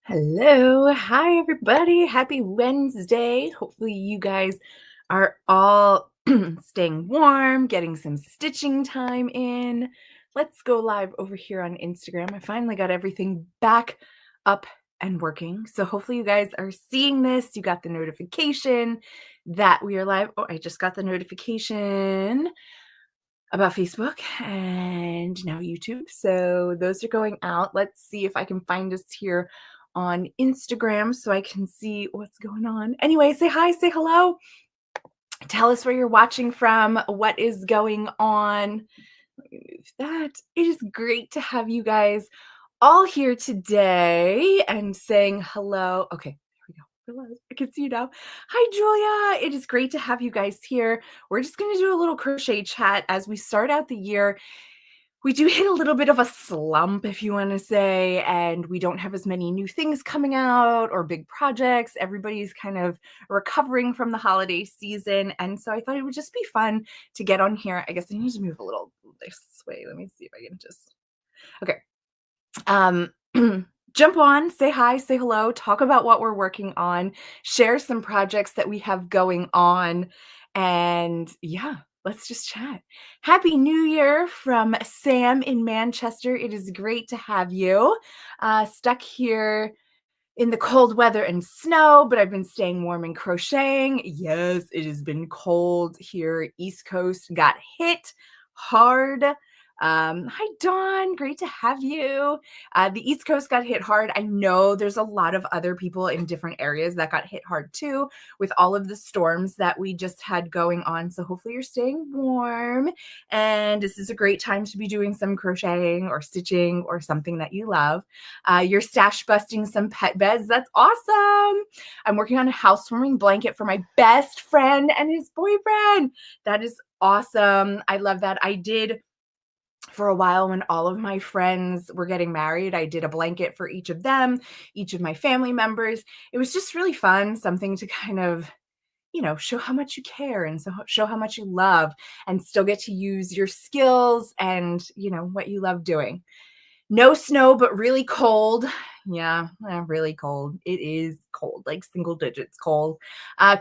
Hello. Hi, everybody. Happy Wednesday. Hopefully, you guys are all staying warm, getting some stitching time in. Let's go live over here on Instagram. I finally got everything back up and working. So, hopefully, you guys are seeing this. You got the notification that we are live. Oh, I just got the notification about Facebook and now YouTube. So those are going out. Let's see if I can find us here on Instagram so I can see what's going on. Anyway, say hi, say hello. Tell us where you're watching from, what is going on. Let me move that. It is great to have you guys all here today and saying hello. Okay, there we go. Hello. I can see you now. Hi, Julia. It is great to have you guys here. We're just going to do a little crochet chat as we start out the year. We do hit a little bit of a slump, if you want to say, and we don't have as many new things coming out or big projects. Everybody's kind of recovering from the holiday season. And so I thought it would just be fun to get on here. I guess I need to move a little this way. Let me see if I can just. Okay. Jump on, say hi, say hello, talk about what we're working on, share some projects that we have going on, and yeah, let's just chat. Happy New Year from Sam in Manchester. It is great to have you. Stuck here in the cold weather and snow, but I've been staying warm and crocheting. Yes, it has been cold here. East Coast got hit hard. Hi, Dawn. Great to have you. The East Coast got hit hard. I know there's a lot of other people in different areas that got hit hard too, with all of the storms that we just had going on. So hopefully you're staying warm. And this is a great time to be doing some crocheting or stitching or something that you love. You're stash busting some pet beds. That's awesome. I'm working on a housewarming blanket for my best friend and his boyfriend. That is awesome. I love that. I did for a while when all of my friends were getting married. I did a blanket for each of them, each of my family members. It was just really fun, something to kind of show how much you care and so show how much you love and still get to use your skills and, what you love doing. No snow, but really cold. Yeah, really cold. It is cold, like single digits cold.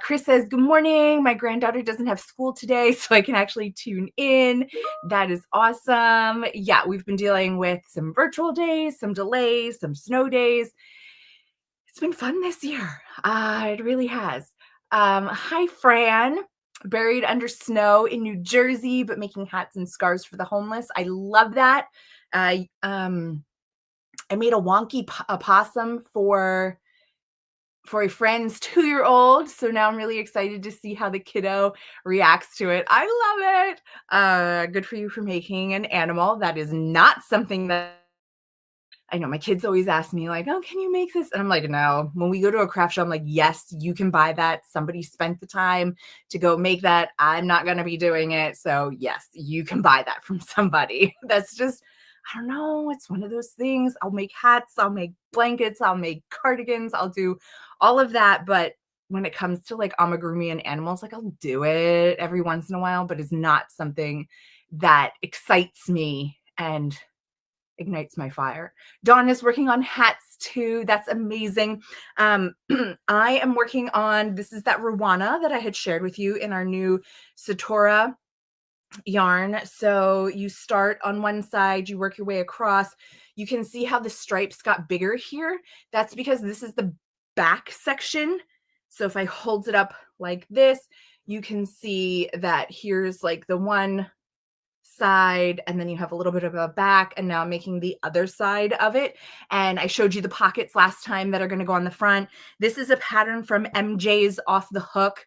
Chris says, good morning. My granddaughter doesn't have school today, so I can actually tune in. That is awesome. Yeah, we've been dealing with some virtual days, some delays, some snow days. It's been fun this year. It really has. Hi, Fran. Buried under snow in New Jersey, but making hats and scarves for the homeless. I love that. I made a wonky opossum for a friend's 2-year-old. So now I'm really excited to see how the kiddo reacts to it. I love it. Good for you for making an animal. That is not something that I know my kids always ask me like, oh, can you make this? And I'm like, no. When we go to a craft show, I'm like, yes, you can buy that. Somebody spent the time to go make that. I'm not going to be doing it. So yes, you can buy that from somebody. That's just, I don't know. It's one of those things. I'll make hats. I'll make blankets. I'll make cardigans. I'll do all of that. But when it comes to like amigurumi and animals, like I'll do it every once in a while, but it's not something that excites me and ignites my fire. Dawn is working on hats too. That's amazing. I am working on, this is that Rwana that I had shared with you in our new Satora yarn. So you start on one side, you work your way across. You can see how the stripes got bigger here. That's because this is the back section. So if I hold it up like this, you can see that here's like the one side, and then you have a little bit of a back, and now I'm making the other side of it. And I showed you the pockets last time that are going to go on the front. This is a pattern from MJ's Off the Hook.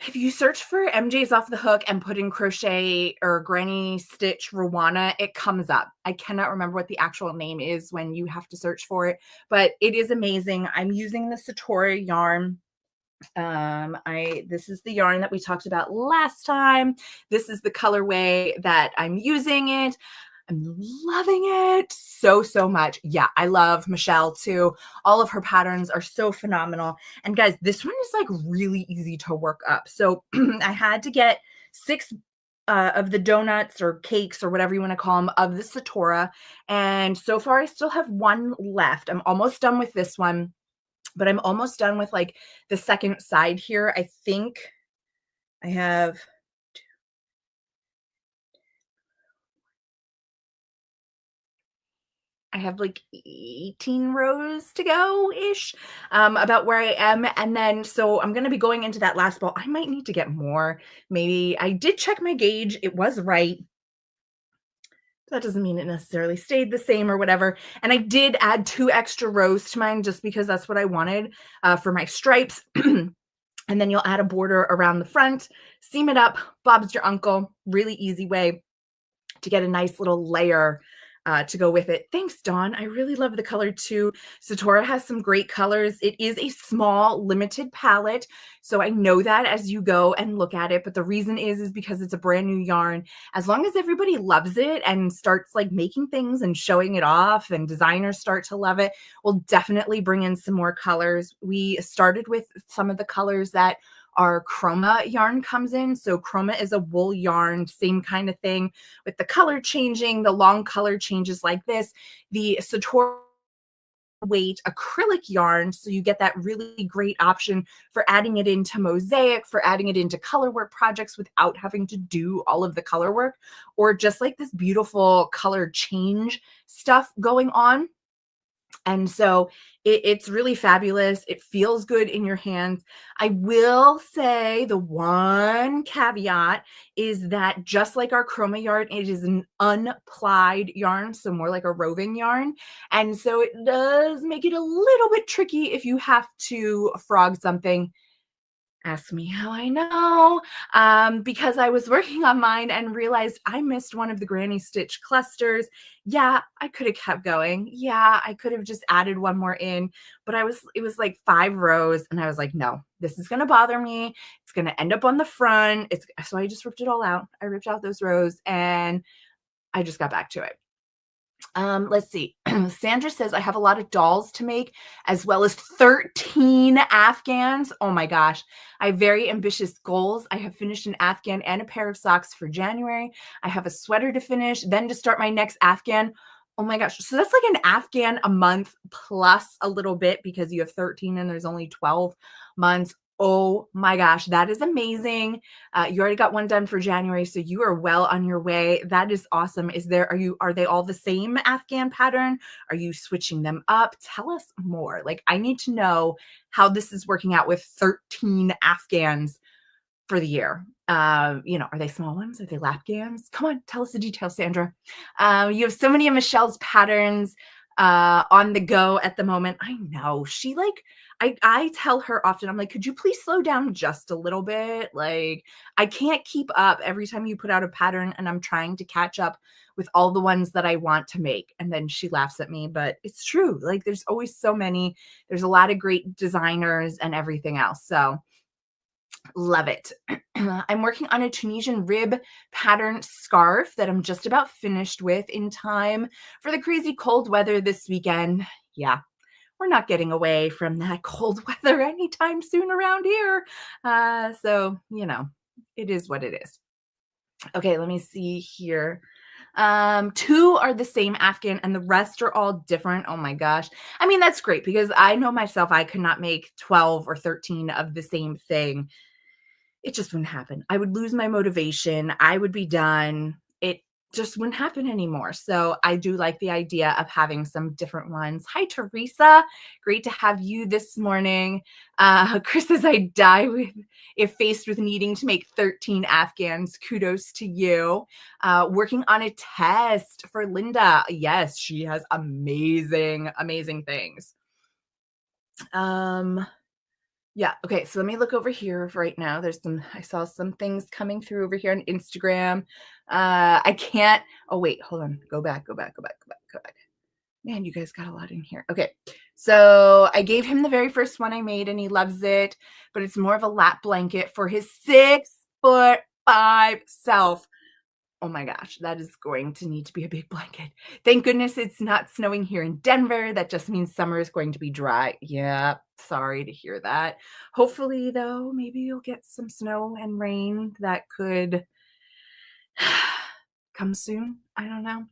If you search for MJ's Off the Hook and put in crochet or granny stitch Rwana, it comes up. I cannot remember what the actual name is when you have to search for it, but it is amazing. I'm using the Satori yarn. This is the yarn that we talked about last time. This is the colorway that I'm using it. I'm loving it so much. Yeah, I love Michelle too. All of her patterns are so phenomenal. And guys, this one is like really easy to work up. So I had to get 6 of the donuts or cakes or whatever you want to call them of the Satora. And so far, I still have one left. I'm almost done with this one, but I'm almost done with like the second side here. I think I have like 18 rows to go ish, about where I am. And then, so I'm going to be going into that last ball. I might need to get more. Maybe I did check my gauge. It was right. That doesn't mean it necessarily stayed the same or whatever. And I did add 2 extra rows to mine just because that's what I wanted for my stripes. And then you'll add a border around the front, seam it up. Bob's your uncle. Really easy way to get a nice little layer to go with it. Thanks, Dawn. I really love the color too. Satora has some great colors. It is a small, limited palette, so I know that as you go and look at it. But the reason is because it's a brand new yarn. As long as everybody loves it and starts like making things and showing it off, and designers start to love it, we'll definitely bring in some more colors. We started with some of the colors that our chroma yarn comes in. So chroma is a wool yarn, same kind of thing with the color changing, the long color changes like this. The Satora weight acrylic yarn, so you get that really great option for adding it into mosaic, for adding it into color work projects without having to do all of the color work, or just like this beautiful color change stuff going on. And so it's really fabulous. It feels good in your hands. I will say the one caveat is that just like our chroma yarn, it is an unplied yarn, so more like a roving yarn. And so it does make it a little bit tricky if you have to frog something. Ask me how I know, because I was working on mine and realized I missed one of the granny stitch clusters. Yeah, I could have kept going. Yeah, I could have just added one more in, but it was like 5 rows and I was like, no, this is going to bother me. It's going to end up on the front. So I just ripped it all out. I ripped out those rows and I just got back to it. Let's see. Sandra says, I have a lot of dolls to make, as well as 13 Afghans. Oh my gosh. I have very ambitious goals. I have finished an Afghan and a pair of socks for January. I have a sweater to finish, then to start my next Afghan. Oh my gosh. So that's like an Afghan a month plus a little bit because you have 13 and there's only 12 months. Oh my gosh, that is amazing. You already got one done for January, so you are well on your way. That is awesome. Are they all the same Afghan pattern? Are you switching them up? Tell us more. Like, I need to know how this is working out with 13 Afghans for the year. Are they small ones? Are they lapgans? Come on, tell us the details, Sandra. You have so many of Michelle's patterns on the go at the moment. I know she like, I tell her often, I'm like, could you please slow down just a little bit? Like, I can't keep up every time you put out a pattern and I'm trying to catch up with all the ones that I want to make. And then she laughs at me, but it's true. Like, there's always so many. There's a lot of great designers and everything else. So love it. I'm working on a Tunisian rib pattern scarf that I'm just about finished with in time for the crazy cold weather this weekend. Yeah, we're not getting away from that cold weather anytime soon around here. So, it is what it is. Okay, let me see here. 2 are the same Afghan and the rest are all different. Oh my gosh. I mean, that's great because I know myself, I could not make 12 or 13 of the same thing. It just wouldn't happen. I would lose my motivation. I would be done. It just wouldn't happen anymore. So I do like the idea of having some different ones. Hi, Teresa. Great to have you this morning. Chris says, I die if faced with needing to make 13 Afghans. Kudos to you. Working on a test for Linda. Yes, she has amazing, amazing things. Yeah. Okay. So let me look over here right now. I saw some things coming through over here on Instagram. I can't, oh, wait, hold on. Go back. Man, you guys got a lot in here. Okay. So I gave him the very first one I made and he loves it, but it's more of a lap blanket for his 6'5" self. Oh my gosh, that is going to need to be a big blanket. Thank goodness it's not snowing here in Denver. That just means summer is going to be dry. Yeah, sorry to hear that. Hopefully, though, maybe you'll get some snow and rain that could Come soon? I don't know.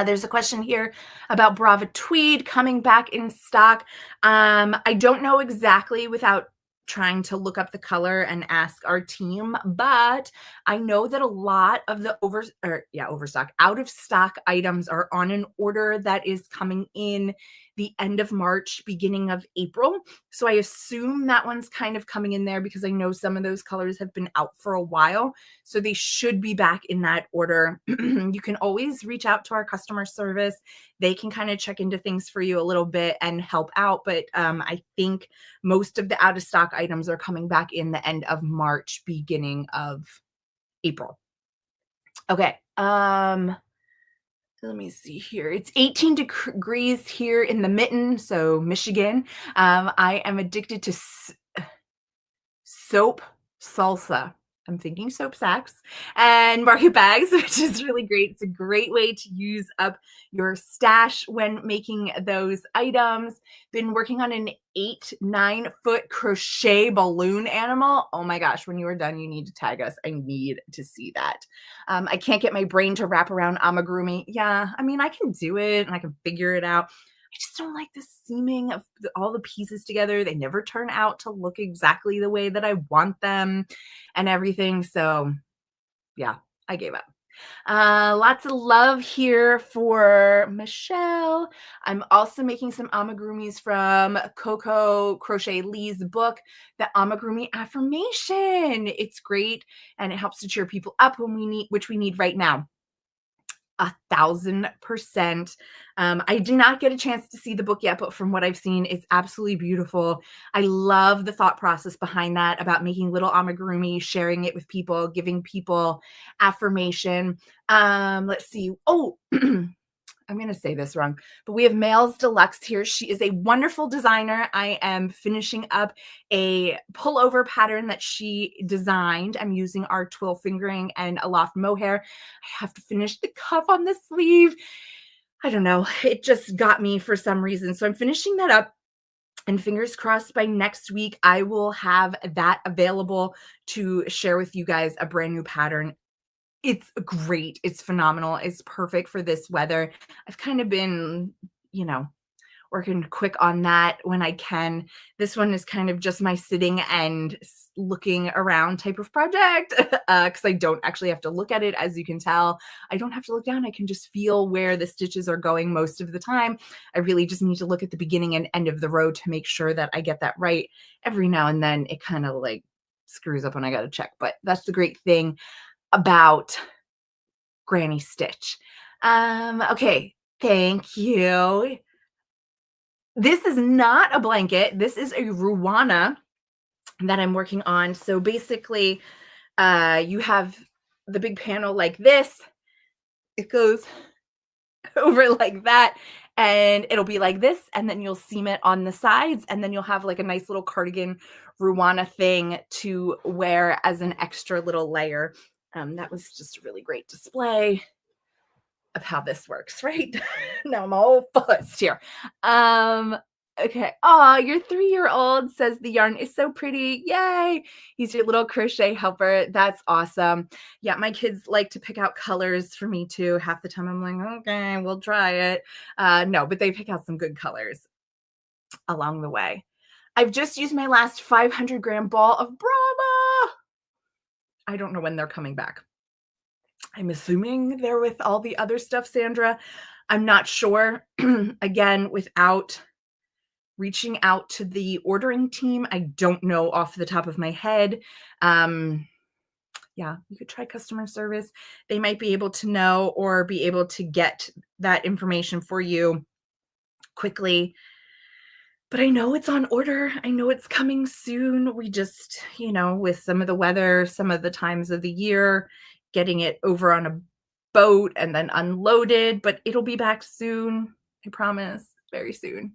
There's a question here about Brava Tweed coming back in stock. I don't know exactly without trying to look up the color and ask our team, but I know that a lot of the overstock, out of stock items are on an order that is coming in the end of March, beginning of April. So I assume that one's kind of coming in there because I know some of those colors have been out for a while. So they should be back in that order. You can always reach out to our customer service. They can kind of check into things for you a little bit and help out. But I think most of the out of stock items are coming back in the end of March, beginning of April. Okay. Let me see here. It's 18 degrees here in the Mitten, so Michigan. I am addicted to soap salsa. I'm thinking soap sacks and market bags, which is really great. It's a great way to use up your stash when making those items. Been working on an 9 foot crochet balloon animal. Oh my gosh, when you are done, you need to tag us. I need to see that. I can't get my brain to wrap around amigurumi. Yeah, I mean, I can do it and I can figure it out. I just don't like the seaming of all the pieces together. They never turn out to look exactly the way that I want them and everything. So yeah, I gave up. Lots of love here for Michelle. I'm also making some amigurumis from Coco Crochet Lee's book, The Amigurumi Affirmation. It's great and it helps to cheer people up when we need, which we need right now. 1,000%. I did not get a chance to see the book yet, but from what I've seen, it's absolutely beautiful. I love the thought process behind that about making little amigurumi, sharing it with people, giving people affirmation. Let's see. Oh, I'm going to say this wrong, but we have Males Deluxe here. She is a wonderful designer. I am finishing up a pullover pattern that she designed. I'm using our twill fingering and a loft mohair. I have to finish the cuff on the sleeve. I don't know. It just got me for some reason. So I'm finishing that up. And fingers crossed by next week, I will have that available to share with you guys, a brand new pattern. It's great. It's phenomenal. It's perfect for this weather. I've kind of been, working quick on that when I can. This one is kind of just my sitting and looking around type of project because I don't actually have to look at it. As you can tell, I don't have to look down. I can just feel where the stitches are going most of the time. I really just need to look at the beginning and end of the row to make sure that I get that right. Every now and then it kind of like screws up when I got to check, but that's the great thing about Granny Stitch. Okay, thank you. This is not a blanket. This is a Ruana that I'm working on. So basically, you have the big panel like this. It goes over like that, and it'll be like this, and then you'll seam it on the sides, and then you'll have like a nice little cardigan Ruana thing to wear as an extra little layer. That was just a really great display of how this works, right? Now I'm all fussed here. Okay. Oh, your 3-year-old says the yarn is so pretty. Yay. He's your little crochet helper. That's awesome. Yeah, my kids like to pick out colors for me too. Half the time I'm like, okay, we'll try it. No, but they pick out some good colors along the way. I've just used my last 500-gram ball of Brava. I don't know when they're coming back. I'm assuming they're with all the other stuff, Sandra. I'm not sure. Again, without reaching out to the ordering team, I don't know off the top of my head. Yeah, you could try customer service. They might be able to know or be able to get that information for you quickly. But I know it's on order. I know it's coming soon. We just, with some of the weather, some of the times of the year, getting it over on a boat and then unloaded, but it'll be back soon. I promise, very soon.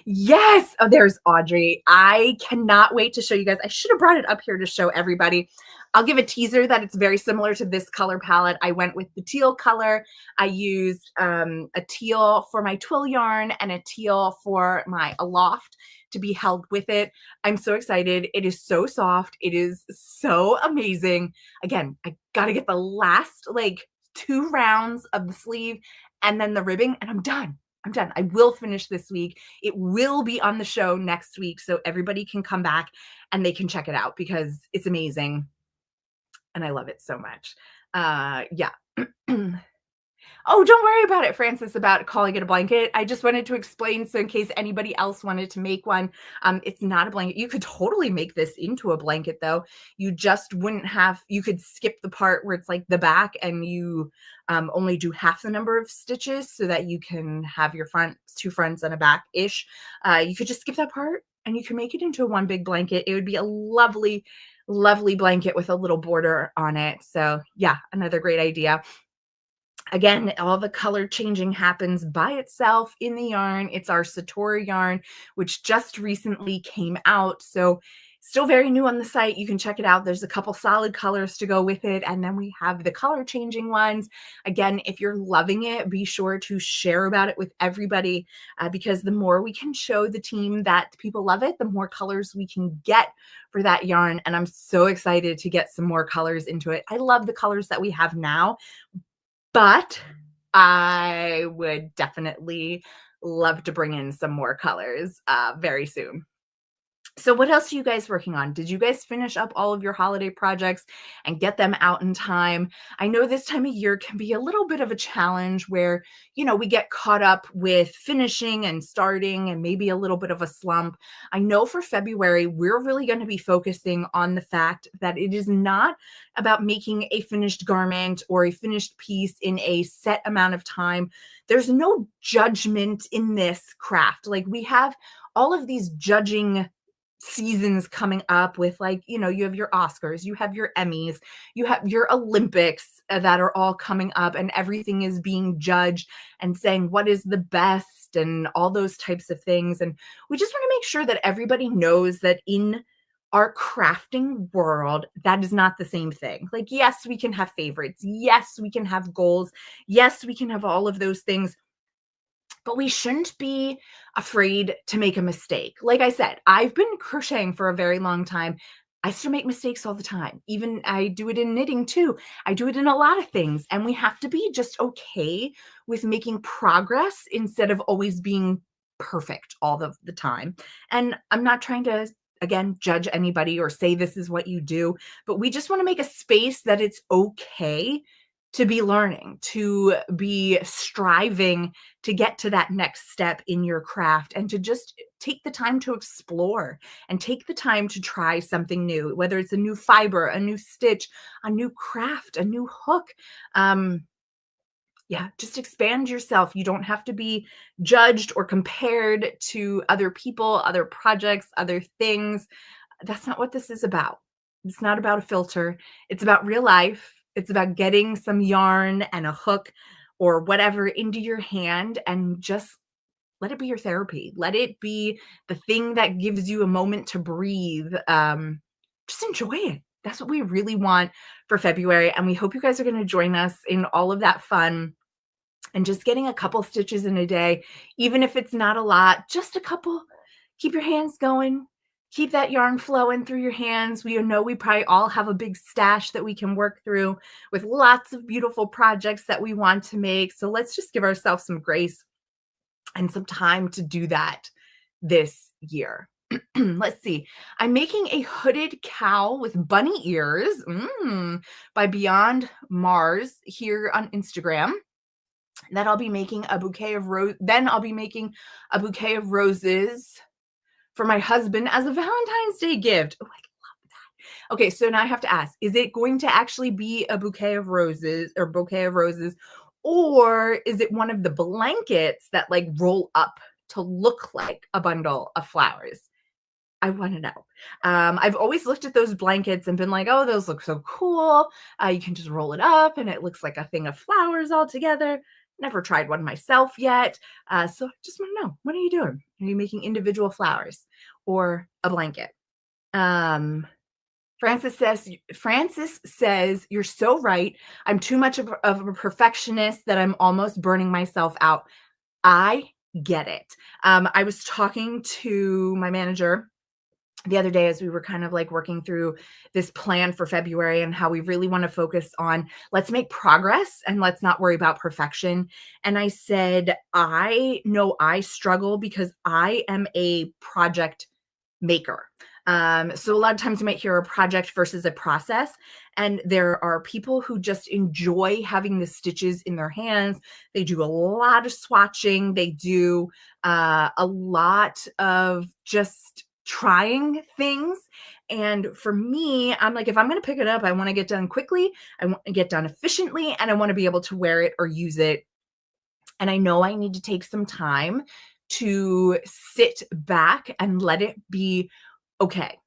Yes. Oh, there's Audrey. I cannot wait to show you guys. I should have brought it up here to show everybody. I'll give a teaser that it's very similar to this color palette. I went with the teal color. I used a teal for my twill yarn and a teal for my aloft. to be held with it. I'm so excited. It is so soft. It is so amazing. Again, I got to get the last like 2 rounds of the sleeve and then the ribbing, and I'm done. I'm done. I will finish this week. It will be on the show next week, so everybody can come back and they can check it out because it's amazing and I love it so much. Yeah. Oh, don't worry about it, Francis, about calling it a blanket. I just wanted to explain so in case anybody else wanted to make one, it's not a blanket. You could totally make this into a blanket though. You just wouldn't have, you could skip the part where it's like the back and you only do half the number of stitches so that you can have your front, 2 fronts and a back-ish. You could just skip that part and you can make it into a one big blanket. It would be a lovely, lovely blanket with a little border on it. So yeah, another great idea. Again, all the color changing happens by itself in the yarn. It's our Satori yarn, which just recently came out. So still very new on the site. You can check it out. There's a couple solid colors to go with it. And then we have the color changing ones. Again, if you're loving it, be sure to share about it with everybody because the more we can show the team that people love it, the more colors we can get for that yarn. And I'm so excited to get some more colors into it. I love the colors that we have now, but I would definitely love to bring in some more colors very soon. So what else are you guys working on? Did you guys finish up all of your holiday projects and get them out in time? I know this time of year can be a little bit of a challenge where, you know, we get caught up with finishing and starting and maybe a little bit of a slump. I know for February, we're really going to be focusing on the fact that it is not about making a finished garment or a finished piece in a set amount of time. There's no judgment in this craft. Like we have all of these judging seasons coming up with, like, you know, you have your Oscars, you have your Emmys, you have your Olympics that are all coming up and everything is being judged and saying what is the best and all those types of things. And we just want to make sure that everybody knows that in our crafting world, that is not the same thing. Like, yes, we can have favorites. Yes, we can have goals. Yes, we can have all of those things, but we shouldn't be afraid to make a mistake. Like I said, I've been crocheting for a very long time. I still make mistakes all the time. Even I do it in knitting too. I do it in a lot of things. And we have to be just okay with making progress instead of always being perfect all the time. And I'm not trying to, again, judge anybody or say this is what you do, but we just want to make a space that it's okay to be learning, to be striving to get to that next step in your craft and to just take the time to explore and take the time to try something new, whether it's a new fiber, a new stitch, a new craft, a new hook. Yeah, just expand yourself. You don't have to be judged or compared to other people, other projects, other things. That's not what this is about. It's not about a filter. It's about real life. It's about getting some yarn and a hook or whatever into your hand and just let it be your therapy. Let it be the thing that gives you a moment to breathe. Just enjoy it. That's what we really want for February. And we hope you guys are going to join us in all of that fun and just getting a couple stitches in a day, even if it's not a lot, just a couple. Keep your hands going. Keep that yarn flowing through your hands. We know we probably all have a big stash that we can work through with lots of beautiful projects that we want to make. So let's just give ourselves some grace and some time to do that this year. Let's see. I'm making a hooded cowl with bunny ears by Beyond Mars here on Instagram. Then I'll be making a bouquet of roses for my husband as a Valentine's Day gift. Oh, I love that. Okay, so now I have to ask, is it going to actually be a bouquet of roses, or is it one of the blankets that like roll up to look like a bundle of flowers? I want to know. I've always looked at those blankets and been like, oh, those look so cool. You can just roll it up and it looks like a thing of flowers all together. Never tried one myself yet. So I just want to know, what are you doing? Are you making individual flowers or a blanket? Francis says, you're so right. I'm too much of a perfectionist that I'm almost burning myself out. I get it. I was talking to my manager the other day as we were kind of like working through this plan for February and how we really want to focus on let's make progress and let's not worry about perfection. And I said, I know I struggle because I am a project maker. So a lot of times you might hear a project versus a process, and there are people who just enjoy having the stitches in their hands. They do a lot of swatching. They do a lot of just trying things. And for me, I'm like, if I'm going to pick it up, I want to get done quickly. I want to get done efficiently, and I want to be able to wear it or use it. And I know I need to take some time to sit back and let it be okay.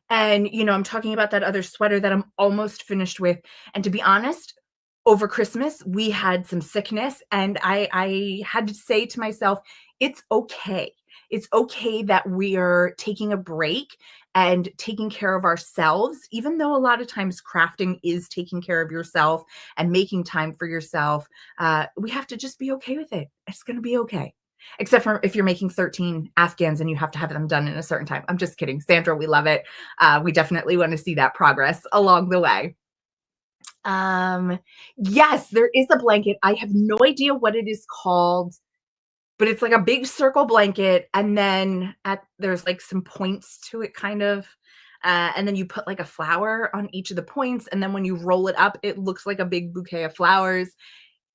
And, I'm talking about that other sweater that I'm almost finished with. And to be honest, over Christmas, we had some sickness, and I had to say to myself, it's okay. It's okay that we are taking a break and taking care of ourselves, even though a lot of times crafting is taking care of yourself and making time for yourself. We have to just be okay with it. It's going to be okay. Except for if you're making 13 Afghans and you have to have them done in a certain time. I'm just kidding. Sandra, we love it. We definitely want to see that progress along the way. Um, yes, there is a blanket. I have no idea what it is called, but it's like a big circle blanket, and then there's like some points to it, kind of. And then you put like a flower on each of the points, and then when you roll it up, it looks like a big bouquet of flowers.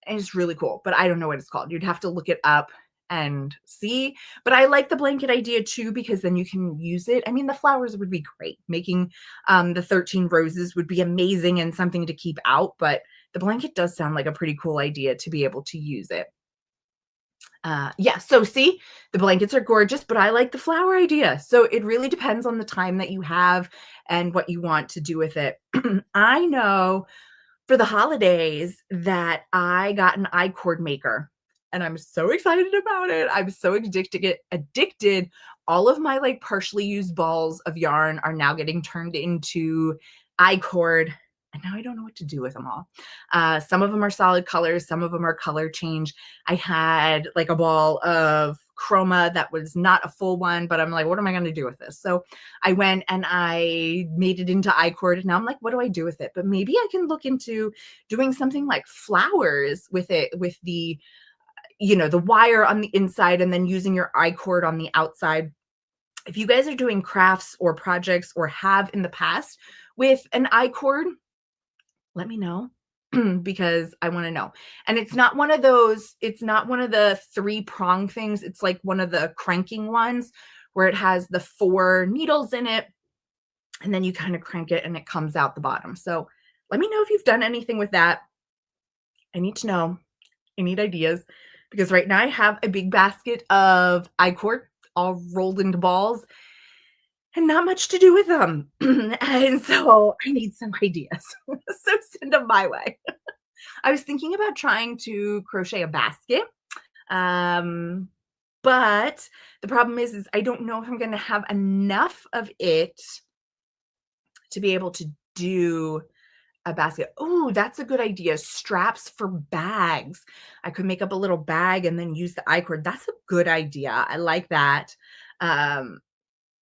And it's really cool, but I don't know what it's called. You'd have to look it up and see. But I like the blanket idea too, because then you can use it. I mean, the flowers would be great. Making the 13 roses would be amazing and something to keep out, but the blanket does sound like a pretty cool idea to be able to use it. Yeah, so see, the blankets are gorgeous, but I like the flower idea. So it really depends on the time that you have and what you want to do with it. I know for the holidays that I got an I-cord maker, and I'm so excited about it. I'm so addicted. All of my like partially used balls of yarn are now getting turned into I-cord, and now I don't know what to do with them all. Some of them are solid colors, some of them are color change. I had like a ball of chroma that was not a full one, but I'm like, what am I going to do with this? So I went and I made it into I-cord. And now I'm like, what do I do with it? But maybe I can look into doing something like flowers with it, with the wire on the inside and then using your I-cord on the outside. If you guys are doing crafts or projects or have in the past with an I-cord, let me know because I want to know. And it's not one of the 3-prong things. It's like one of the cranking ones where it has the 4 needles in it, and then you kind of crank it and it comes out the bottom. So let me know if you've done anything with that. I need to know. I need ideas because right now I have a big basket of I-cord all rolled into balls and not much to do with them. And so I need some ideas. So send them my way. I was thinking about trying to crochet a basket. Um, but the problem is I don't know if I'm going to have enough of it to be able to do a basket. Oh, that's a good idea. Straps for bags. I could make up a little bag and then use the I-cord. That's a good idea. I like that. Um,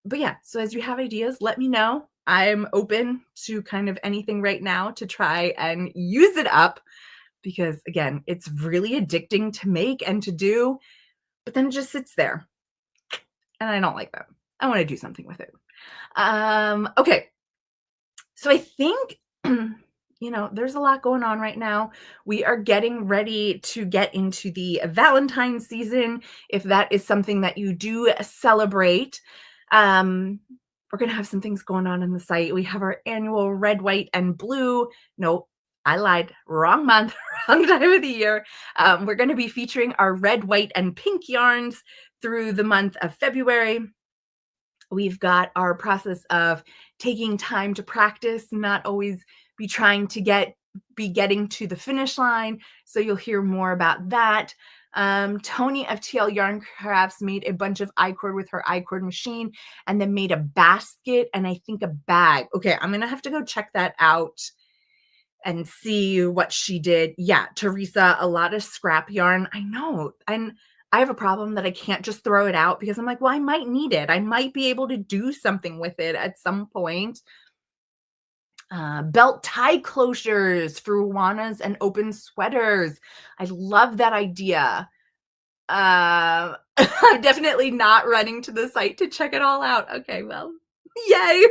but yeah, so as you have ideas, let me know. I'm open to kind of anything right now to try and use it up because again, it's really addicting to make and to do, but then it just sits there. And I don't like that. I want to do something with it. Okay. So I think there's a lot going on right now. We are getting ready to get into the Valentine's season. If that is something that you do celebrate, we're going to have some things going on the site. We have our annual red, white, and blue. No, I lied. Wrong month, wrong time of the year. We're going to be featuring our red, white, and pink yarns through the month of February. We've got our process of taking time to practice, not always be trying to be getting to the finish line. So you'll hear more about that. Tony of TL Yarn Crafts made a bunch of I-cord with her I-cord machine and then made a basket and I think a bag. Okay, I'm going to have to go check that out and see what she did. Yeah, Teresa, a lot of scrap yarn. I know. And I have a problem that I can't just throw it out because I'm like, well, I might need it. I might be able to do something with it at some point. Belt tie closures for Ruanas and open sweaters. I love that idea. I'm definitely not running to the site to check it all out. Okay, well, yay.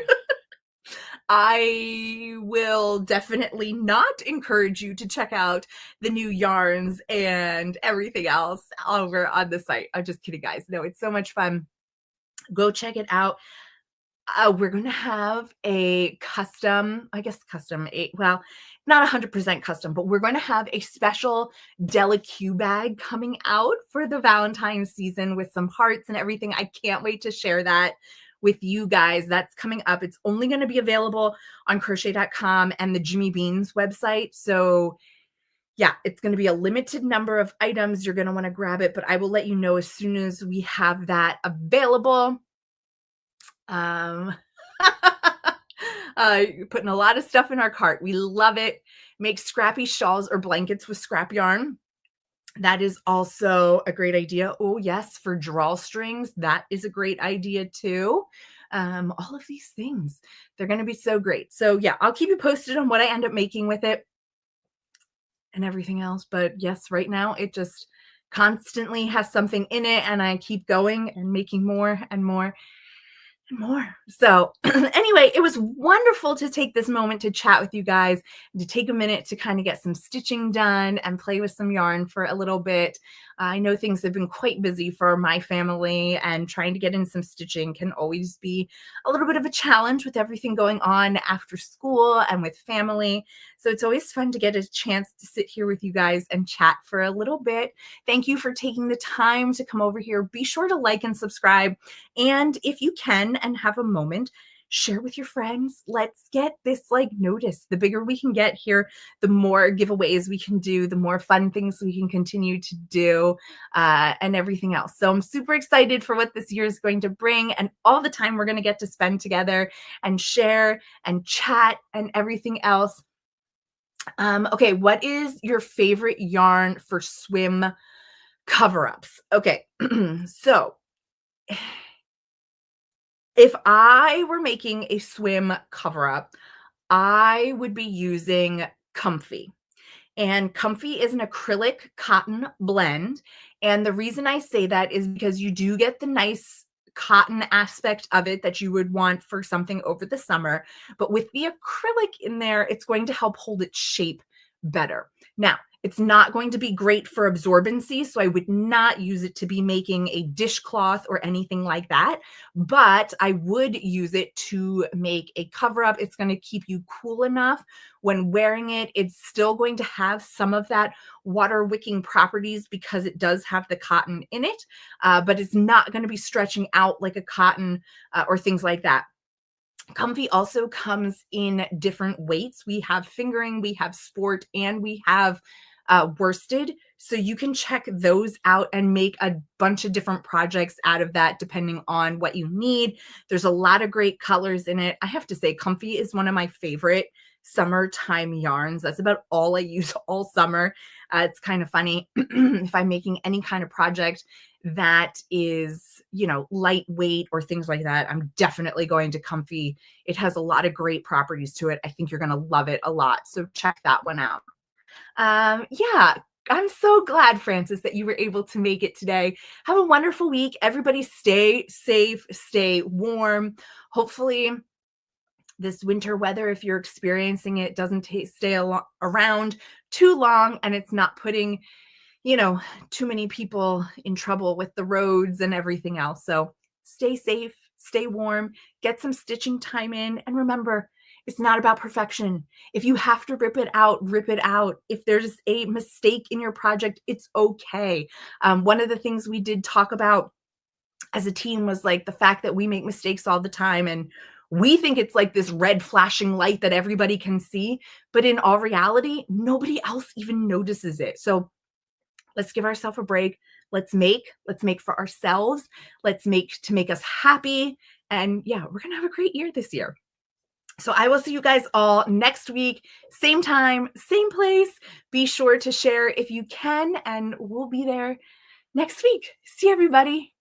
I will definitely not encourage you to check out the new yarns and everything else over on the site. I'm just kidding, guys. No, it's so much fun. Go check it out. We're going to have a custom, I guess custom, well, not 100% custom, but we're going to have a special Della Q bag coming out for the Valentine's season with some hearts and everything. I can't wait to share that with you guys. That's coming up. It's only going to be available on crochet.com and the Jimmy Beans website. So yeah, it's going to be a limited number of items. You're going to want to grab it, but I will let you know as soon as we have that available. Um, putting a lot of stuff in our cart. We love it. Make scrappy shawls or blankets with scrap yarn. That is also a great idea. Oh, yes, for drawstrings, that is a great idea too. All of these things, they're going to be so great. So yeah, I'll keep you posted on what I end up making with it and everything else. But yes, right now it just constantly has something in it, and I keep going and making more and more and more. So anyway, it was wonderful to take this moment to chat with you guys, to take a minute to kind of get some stitching done and play with some yarn for a little bit. I know things have been quite busy for my family, and trying to get in some stitching can always be a little bit of a challenge with everything going on after school and with family. So it's always fun to get a chance to sit here with you guys and chat for a little bit. Thank you for taking the time to come over here. Be sure to like and subscribe. And if you can and have a moment, share with your friends. Let's get this like noticed. The bigger we can get here, the more giveaways we can do, the more fun things we can continue to do, and everything else. So I'm super excited for what this year is going to bring and all the time we're going to get to spend together and share and chat and everything else. Okay, what is your favorite yarn for swim cover-ups? Okay, so if I were making a swim cover-up, I would be using Comfy. And Comfy is an acrylic cotton blend. And the reason I say that is because you do get the nice cotton aspect of it that you would want for something over the summer. But with the acrylic in there, it's going to help hold its shape better. Now, it's not going to be great for absorbency, so I would not use it to be making a dishcloth or anything like that, but I would use it to make a cover up. It's going to keep you cool enough when wearing it. It's still going to have some of that water wicking properties because it does have the cotton in it, but it's not going to be stretching out like a cotton or things like that. Comfy also comes in different weights. We have fingering, we have sport, and we have worsted. So you can check those out and make a bunch of different projects out of that depending on what you need. There's a lot of great colors in it. I have to say, Comfy is one of my favorite summertime yarns. That's about all I use all summer. It's kind of funny if I'm making any kind of project that is, you know, lightweight or things like that, I'm definitely going to Comfy. It has a lot of great properties to it. I think you're going to love it a lot. So check that one out. Yeah, I'm so glad, Frances, that you were able to make it today. Have a wonderful week. Everybody stay safe, stay warm. Hopefully this winter weather, if you're experiencing it, doesn't stay around too long, and it's not putting, you know, too many people in trouble with the roads and everything else. So stay safe, stay warm, get some stitching time in. And remember, it's not about perfection. If you have to rip it out, rip it out. If there's a mistake in your project, it's okay. One of the things we did talk about as a team was like the fact that we make mistakes all the time, and we think it's like this red flashing light that everybody can see. But in all reality, nobody else even notices it. So let's give ourselves a break. Let's make for ourselves. Let's make to make us happy. And yeah, we're going to have a great year this year. So I will see you guys all next week, same time, same place. Be sure to share if you can, and we'll be there next week. See everybody.